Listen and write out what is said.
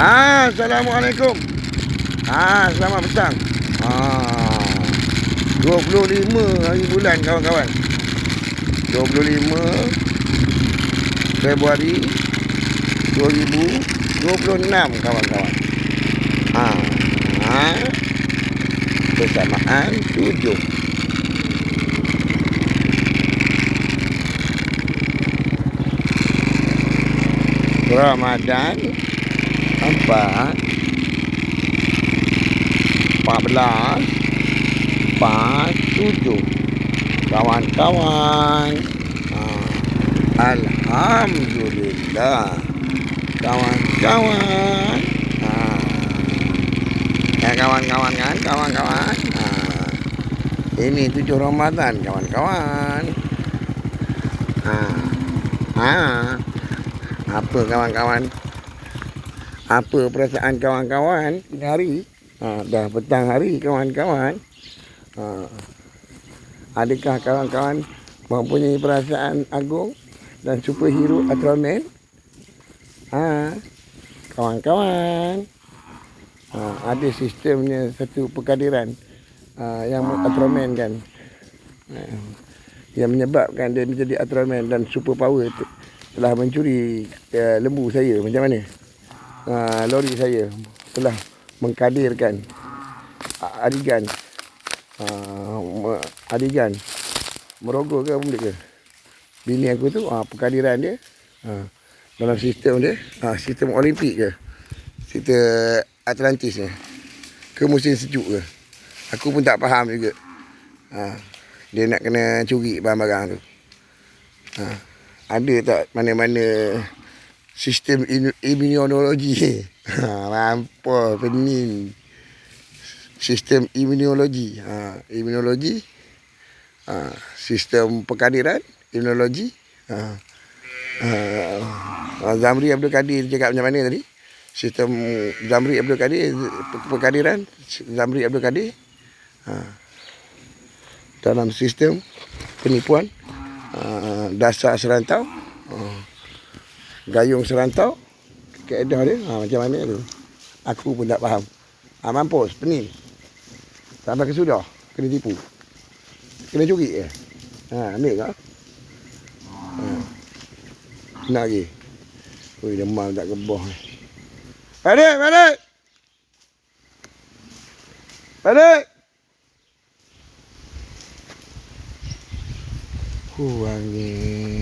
Assalamualaikum. Selamat petang. 25 hari bulan kawan-kawan. 25 Februari 2026 kawan-kawan. Bersamaan 7 Ramadan 14 7 kawan-kawan. Alhamdulillah kawan-kawan. Kawan-kawan kan, kawan-kawan. Ini 7 Ramadan kawan-kawan. Apa kawan-kawan? Apa perasaan kawan-kawan hari? Dah petang hari kawan-kawan. Adakah kawan-kawan mempunyai perasaan agung dan superhero Ultraman? Kawan-kawan. Ada sistemnya satu perkadiran yang Ultraman kan. Yang menyebabkan dia menjadi Ultraman dan super power telah mencuri lembu saya. Macam mana? Lori saya telah mengkadirkan Adigan merogoh ke apa ke bini aku tu. Perkadiran dia dalam sistem dia, sistem Olimpik ke, sistem Atlantis ni, ke musim sejuk ke, aku pun tak faham juga. Dia nak kena curi barang-barang tu. Ada tak mana-mana sistem imunologi? Lampau pening. Sistem imunologi. Imunologi. Sistem perkadiran. Imunologi. Zamri Abdul Kadir cakap macam mana tadi? Sistem Zamri Abdul Kadir, perkadiran Zamri Abdul Kadir. Dalam sistem penipuan, dasar serantau, gayung serantau, kaedah dia macam mana tu, aku pun tak faham. Mampus, pening. Sampai ke sudah kena tipu, kena curi ke? Ambil kau. Nak lagi. Ui, demam tak keboh. Balik. Angin.